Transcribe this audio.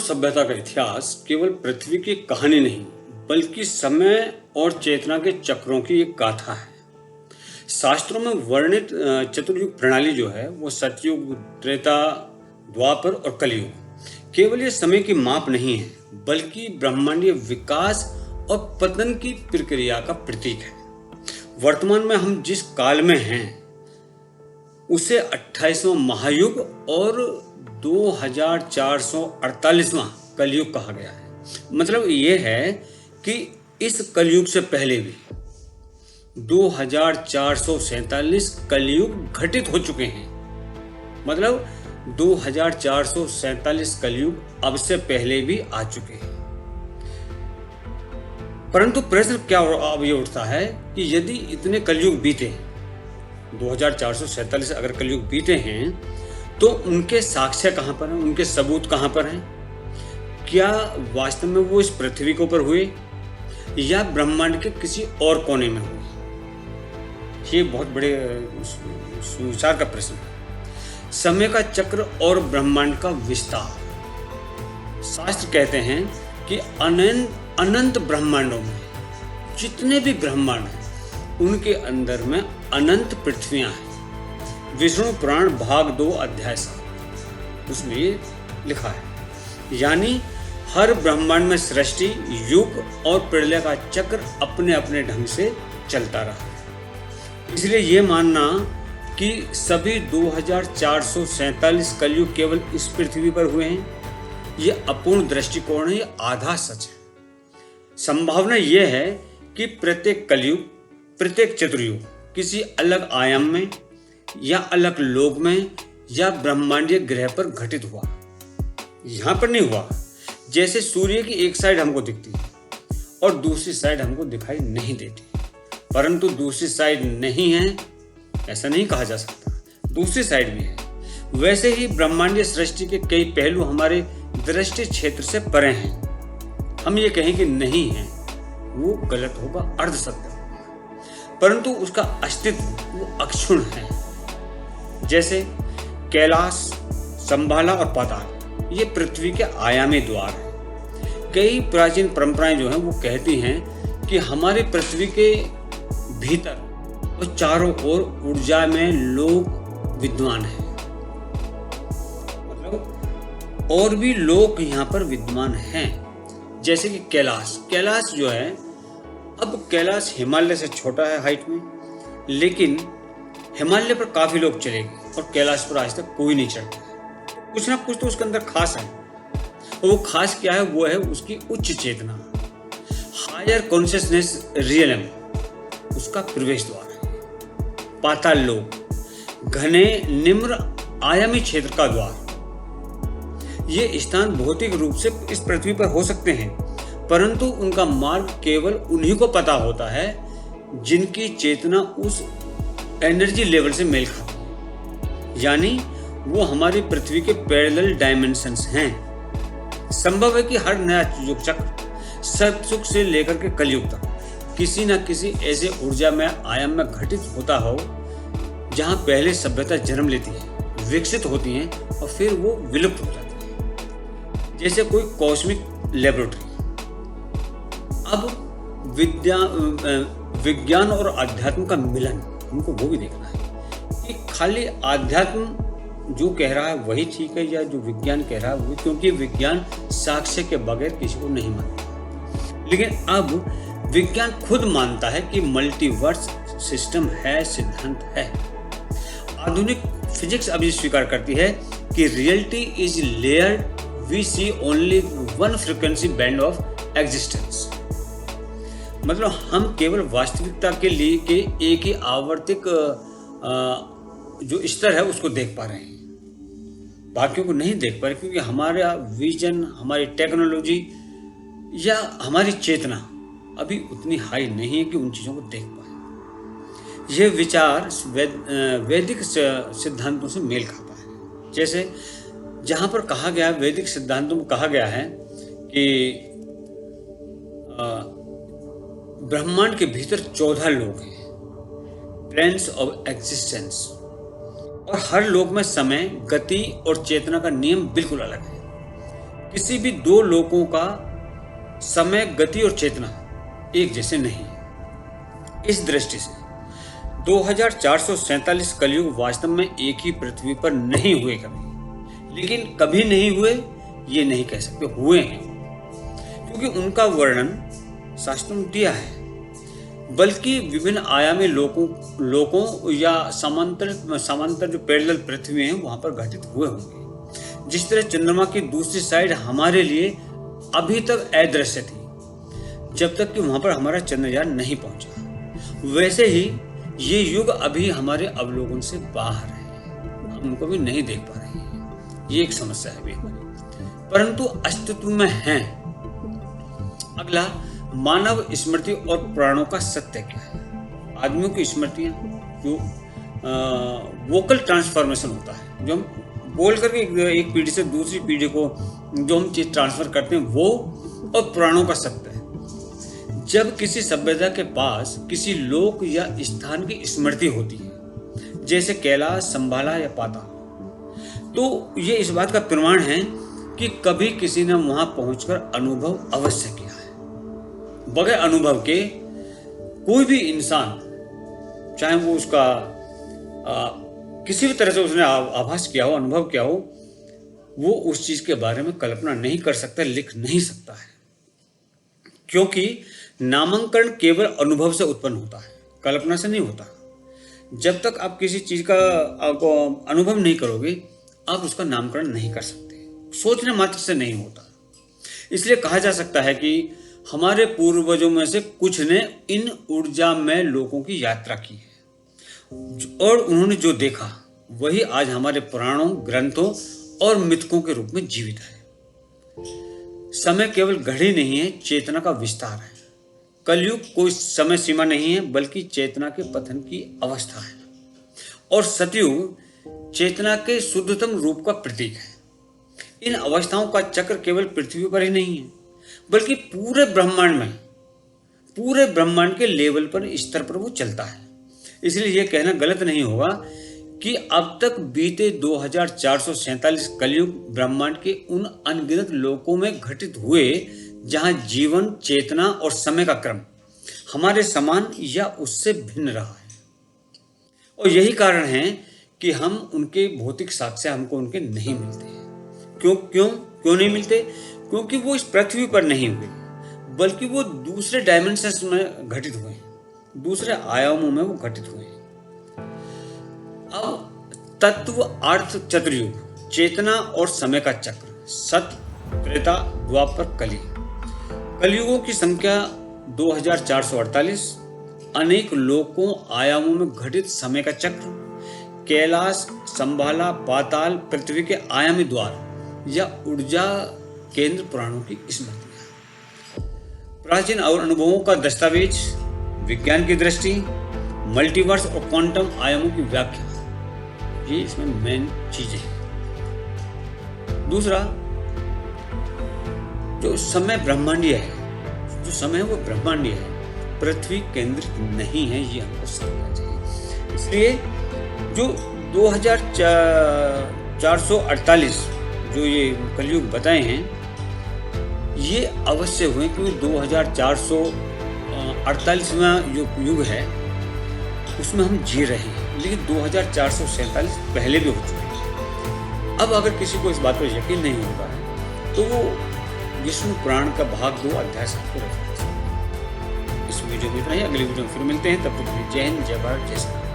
सभ्यता का इतिहास केवल पृथ्वी की कहानी नहीं, बल्कि समय और चेतना के चक्रों की एक गाथा है। शास्त्रों में वर्णित चतुर्युग प्रणाली जो है वो सतयुग, त्रेता, द्वापर और कलयुग केवल ये समय की माप नहीं है, बल्कि ब्रह्मांडीय विकास और पतन की प्रक्रिया का प्रतीक है। वर्तमान में हम जिस काल में हैं उसे 28वां महायुग और 2448वां कलयुग कहा गया है। मतलब ये है कि इस कलयुग से पहले भी 2447 कलयुग घटित हो चुके हैं। मतलब 2447 कलयुग अब से पहले भी आ चुके हैं। परंतु प्रश्न क्या अब ये उठता है कि यदि इतने कलयुग बीते, 2447 अगर कलयुग बीते हैं, तो उनके साक्ष्य कहां पर हैं, उनके सबूत कहां पर हैं? क्या वास्तव में वो इस पृथ्वी के ऊपर हुए या ब्रह्मांड के किसी और कोने में हुए? ये बहुत बड़े विचार का प्रश्न है। समय का चक्र और ब्रह्मांड का विस्तार। शास्त्र कहते हैं कि अनंत ब्रह्मांडों में जितने भी ब्रह्मांड हैं उनके अंदर में अनंत पृथ्वियां हैं। विष्णु पुराण भाग 2 अध्याय 7 उसमें ये लिखा है। यानी हर ब्रह्मांड में सृष्टि, युग और प्रलय का चक्र अपने अपने ढंग से चलता रहा। इसलिए ये मानना कि सभी 2447 कलयुग केवल इस पृथ्वी पर हुए हैं, ये अपूर्ण दृष्टिकोण है, ये आधा सच है। संभावना यह है कि प्रत्येक कलयुग, प्रत्येक चतुर्युग किसी अलग आयाम में या अलग लोक में या ब्रह्मांडीय ग्रह पर घटित हुआ। यहां पर नहीं हुआ जैसे सूर्य की एक साइड हमको दिखती है और दूसरी साइड हमको दिखाई नहीं देती, परंतु दूसरी साइड नहीं है ऐसा नहीं कहा जा सकता, दूसरी साइड भी है। वैसे ही ब्रह्मांडीय सृष्टि के कई पहलू हमारे दृष्टि क्षेत्र से परे हैं। हम ये कहें कि नहीं है, वो गलत होगा, अर्ध सत्य होगा, परंतु उसका अस्तित्व वो अक्षुण्ण है। जैसे कैलाश, संभाला और पाताल, ये पृथ्वी के आयामी द्वार हैं। कई प्राचीन परंपराएं जो हैं वो कहती हैं कि हमारी पृथ्वी के भीतर और चारों ओर ऊर्जा में लोक विद्वान है। मतलब और भी लोक यहाँ पर विद्वान हैं, जैसे कि कैलाश जो है, अब कैलाश हिमालय से छोटा है हाइट में, लेकिन हिमालय पर काफी लोग चले गए और कैलाश पर आज तक कोई नहीं चढ़ता। कुछ ना कुछ तो उसके अंदर खास है, और वो खास क्या है? वो है उसकी उच्च चेतना, हायर कॉन्शियसनेस रियलम, उसका प्रवेश द्वार है। पाताल लोक, घने निम्न आयामी क्षेत्र का द्वार। ये स्थान भौतिक रूप से इस पृथ्वी पर हो सकते हैं, परंतु उनका मार्ग केवल उन्हीं को पता होता है जिनकी चेतना उस एनर्जी लेवल से मेल खाती है। यानी वो हमारी पृथ्वी के पैरेलल डायमेंशंस हैं। संभव है कि हर नया युग चक्र सतयुग से लेकर के कलयुग तक किसी न किसी ऐसे ऊर्जा में आयाम में घटित होता हो जहां पहले सभ्यता जन्म लेती है, विकसित होती हैं और फिर वो विलुप्त हो जाती है, जैसे कोई कॉस्मिक लेबोरेटरी। अब विज्ञान और अध्यात्म का मिलन, हमको वो भी देखना है कि खाली अध्यात्म जो कह रहा है वही ठीक है या जो विज्ञान कह रहा है वो, क्योंकि विज्ञान साक्ष्य के बगैर किसी को नहीं मानता। लेकिन अब विज्ञान खुद मानता है कि मल्टीवर्स सिस्टम है, सिद्धांत है। आधुनिक फिजिक्स अब ये स्वीकार करती है कि reality is layered, we see only one frequency band of existence. मतलब हम केवल वास्तविकता के लिए के एक ही आवर्तिक जो स्तर है उसको देख पा रहे हैं, बाकियों को नहीं देख पा रहे, क्योंकि हमारा विजन, हमारी टेक्नोलॉजी या हमारी चेतना अभी उतनी हाई नहीं है कि उन चीज़ों को देख पाए। यह विचार वैदिक सिद्धांतों से मेल खाता है। जैसे जहाँ पर कहा गया, वैदिक सिद्धांतों में कहा गया है कि ब्रह्मांड के भीतर 14 लोक हैं, प्लेन्स ऑफ एग्जिस्टेंस, और हर लोक में समय, गति और चेतना का नियम बिल्कुल अलग है। किसी भी दो लोगों का समय, गति और चेतना एक जैसे नहीं है। इस दृष्टि से 2447 कलयुग वास्तव में एक ही पृथ्वी पर नहीं हुए कभी, लेकिन कभी नहीं हुए ये नहीं कह सकते, हुए हैं, क्योंकि उनका वर्णन शास्त्रों में दिया है। बल्कि विभिन्न आयामी लोकों या समांतर जो पैरेलल पृथ्वी हैं वहां पर घटित हुए होंगे। जिस तरह चंद्रमा की दूसरी साइड हमारे लिए अभी तक अदृश्य थी जब तक कि वहां पर हमारा चंद्रयान नहीं पहुंचा, वैसे ही ये युग अभी हमारे अवलोकन से बाहर है, हम उनको भी नहीं देख पा रहे हैं। ये एक समस्या है भी हमारी, परंतु अस्तित्व में है। अगला, मानव स्मृति और प्राणों का सत्य क्या है। आदमियों की स्मृतियां जो वोकल ट्रांसफॉर्मेशन होता है, जो हम बोल करके एक पीढ़ी से दूसरी पीढ़ी को जो हम चीज ट्रांसफर करते हैं, वो और प्राणों का सत्य है। जब किसी सभ्यता के पास किसी लोक या स्थान की स्मृति होती है, जैसे कैलाश, संभाला या पाताल, तो ये इस बात का प्रमाण है कि कभी किसी ने वहां पहुंचकर अनुभव अवश्य किया है। बगैर अनुभव के कोई भी इंसान, चाहे वो उसका किसी भी तरह से उसने आभास किया हो, अनुभव किया हो, वो उस चीज के बारे में कल्पना नहीं कर सकता, लिख नहीं सकता है। क्योंकि नामकरण केवल अनुभव से उत्पन्न होता है, कल्पना से नहीं होता। जब तक आप किसी चीज का अनुभव नहीं करोगे, आप उसका नामकरण नहीं कर सकते, सोचने मात्र से नहीं होता। इसलिए कहा जा सकता है कि हमारे पूर्वजों में से कुछ ने इन ऊर्जा में लोगों की यात्रा की है और उन्होंने जो देखा वही आज हमारे पुराणों, ग्रंथों और मिथकों के रूप में जीवित है। समय केवल घड़ी नहीं है, चेतना का विस्तार है। कलयुग कोई समय सीमा नहीं है, बल्कि चेतना के पतन की अवस्था है। और सतयुग चेतना के शुद्धतम रूप का प्रतीक है। इन अवस्थाओं का चक्र केवल पृथ्वी पर ही नहीं है, बल्कि पूरे ब्रह्मांड के लेवल पर, स्तर पर वो चलता है। इसलिए यह कहना गलत नहीं होगा कि अब तक बीते 2447 कलयुग ब्रह्मांड के उन अनगिनत लोकों में घटित हुए जहां जीवन, चेतना और समय का क्रम हमारे समान या उससे भिन्न रहा है। और यही कारण है कि हम उनके भौतिक साक्ष्य हमको उनके नहीं मिलते हैं। क्यों नहीं मिलते? क्योंकि वो इस पृथ्वी पर नहीं हुए, बल्कि वो दूसरे डायमेंशंस में घटित हुए हैं, दूसरे आयामों में वो घटित हुए हैं। अब तत्व, अर्थ, चतुर्युग, चेतना और समय का चक्र, सत, त्रेता, द्वापर, कली। कलयुगों की संख्या 2448, अनेक लोकों, आयामों में घटित समय का चक्र, कैलाश, संभाला, पाताल, पृथ्वी के आयामी द्वार या ऊर्जा केंद्र, पुराणों की स्मृतियां, प्राचीन और अनुभवों का दस्तावेज, विज्ञान की दृष्टि, मल्टीवर्स और क्वांटम आयामों की व्याख्या, ये इसमें मेन चीजें हैं। दूसरा, जो समय ब्रह्मांडीय है, जो समय है वो ब्रह्मांडीय है, पृथ्वी केंद्रित नहीं है, ये हमको समझना चाहिए। इसलिए जो 2448 जो ये कलयुग बताए हैं, ये अवश्य हुए क्योंकि 2448वां जो युग है उसमें हम जी रहे हैं, लेकिन 2447 पहले भी हो चुके हैं। अब अगर किसी को इस बात पर यकीन नहीं होता है तो वो विष्णु पुराण का भाग 2 अध्याय 7 को रेफर कर सकते हैं। इस वीडियो में इतना ही, अगली वीडियो में फिर मिलते हैं। तब तक जय हिंद, जय भारत, जय श्री राम।